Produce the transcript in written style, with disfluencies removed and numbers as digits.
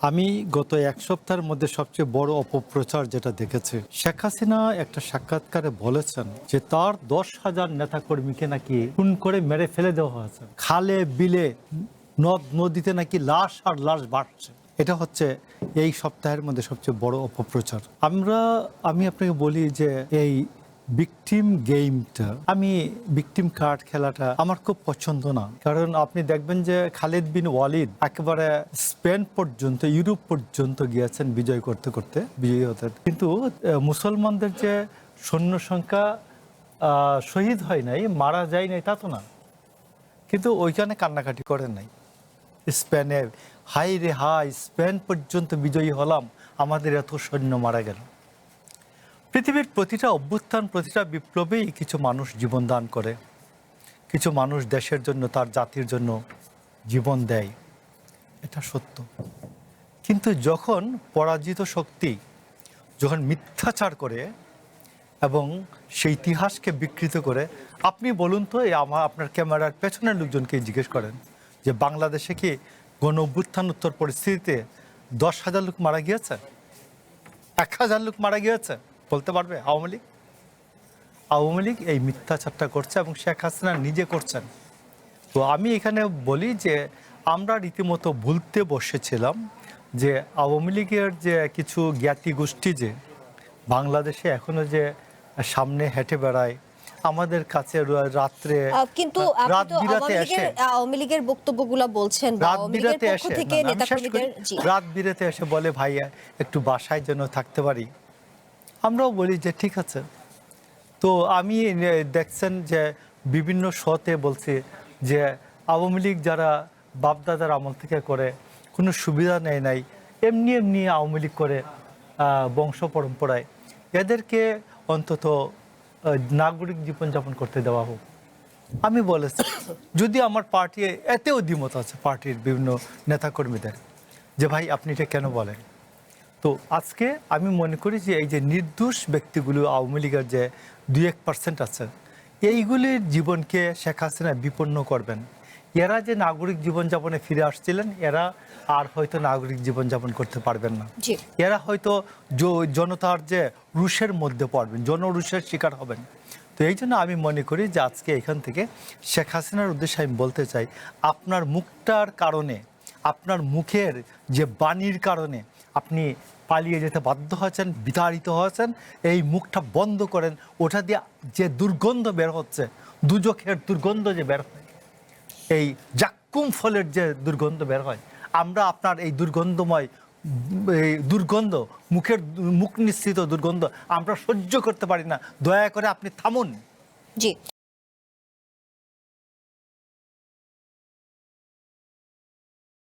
আমি গত এক সপ্তাহের মধ্যে সবচেয়ে বড় অপপ্রচার যেটা দেখেছি, শেখ হাসিনা একটা সাক্ষাৎকারে বলেছেন যে তার 10,000 নেতাকর্মীকে নাকি খুন করে মেরে ফেলে দেওয়া হয়েছে, খালে বিলে নদ নদীতে নাকি লাশ আর লাশ বাড়ছে। এটা হচ্ছে এই সপ্তাহের মধ্যে সবচেয়ে বড় অপপ্রচার। আমি আপনাকে বলি যে এই ভিকটিম গেমটা, আমি ভিকটিম কার্ড খেলাটা আমার খুব পছন্দ না। কারণ আপনি দেখবেন যে খালিদ বিন ওয়ালিদ একেবারে স্পেন পর্যন্ত, ইউরোপ পর্যন্ত গিয়েছেন বিজয় করতে করতে, বিজয়ী হতে। কিন্তু মুসলমানদের যে সৈন্য সংখ্যা শহীদ হয় নাই, মারা যায় নাই তা তো না, কিন্তু ওইখানে কান্নাকাটি করেন নাই। স্পেনে হাই রে হাই, স্পেন পর্যন্ত বিজয়ী হলাম, আমাদের এত সৈন্য মারা গেল। পৃথিবীর প্রতিটা অভ্যুত্থান, প্রতিটা বিপ্লবেই কিছু মানুষ জীবন দান করে, কিছু মানুষ দেশের জন্য, তার জাতির জন্য জীবন দেয়, এটা সত্য। কিন্তু যখন পরাজিত শক্তি যখন মিথ্যাচার করে এবং সেই ইতিহাসকে বিকৃত করে, আপনি বলুন তো, আপনার ক্যামেরার পেছনের লোকজনকে জিজ্ঞেস করেন যে বাংলাদেশে কি গণ অভ্যুত্থান উত্তর পরিস্থিতিতে 10,000 লোক মারা গিয়েছে, 1,000 লোক মারা গিয়েছে? বলতে পারবে? আওয়ামী লীগ এই মিথ্যাচারটা করছে এবং শেখ হাসিনা নিজে করছেন। তো আমি এখানে বলি যে আমরা রীতিমতো ভুলতে বসেছিলাম যে আওয়ামী লীগের যে কিছু জ্ঞাতি গোষ্ঠী যে বাংলাদেশে এখনো যে সামনে হেঁটে বেড়ায়, আমাদের কাছে রাত্রে কিন্তু রাত বিরাতে এসে আওয়ামী লীগের বক্তব্যগুলো বলছেন, রাত বিরাতে এসে রাত বিরাতে এসে বলে ভাইয়া একটু বাসায় যেন থাকতে পারি। আমরাও বলি যে ঠিক আছে। তো আমি দেখছেন যে বিভিন্ন শোতে বলছি যে আওয়ামী লীগ যারা বাপদাদার আমল থেকে করে, কোনো সুবিধা নেয় নাই, এমনি এমনি আওয়ামী লীগ করে বংশ পরম্পরায়, এদেরকে অন্তত নাগরিক জীবনযাপন করতে দেওয়া হোক। আমি বলেছি, যদি আমার পার্টি এতেও দ্বিমত আছে, পার্টির বিভিন্ন নেতাকর্মীদের, যে ভাই আপনি এটা কেন বলেন। তো আজকে আমি মনে করি যে এই যে নির্দোষ ব্যক্তিগুলো আওয়ামী লীগের যে 2-1% আছে, এইগুলির জীবনকে শেখ হাসিনা বিপন্ন করবেন। এরা যে নাগরিক জীবনযাপনে ফিরে আসছিলেন, এরা আর হয়তো নাগরিক জীবনযাপন করতে পারবেন না। এরা হয়তো জনতার যে রুশের মধ্যে পড়বেন, জনরুশের শিকার হবেন। তো এই জন্য আমি মনে করি যে আজকে এখান থেকে শেখ হাসিনার উদ্দেশ্যে আমি বলতে চাই, আপনার মুখটার কারণে, আপনার মুখের যে বাণীর কারণে আপনি পালিয়ে যেতে বাধ্য হয়েছেন, বিতাড়িত হয়েছেন। এই মুখটা বন্ধ করেন। ওটা দিয়ে যে দুর্গন্ধ বের হচ্ছে, দুজখের দুর্গন্ধ যে বের হয়, এই জাক্কুম ফলের যে দুর্গন্ধ বের হয়, আমরা আপনার এই দুর্গন্ধময় এই দুর্গন্ধ, মুখ নিঃসৃত দুর্গন্ধ আমরা সহ্য করতে পারি না। দয়া করে আপনি থামুন। জি।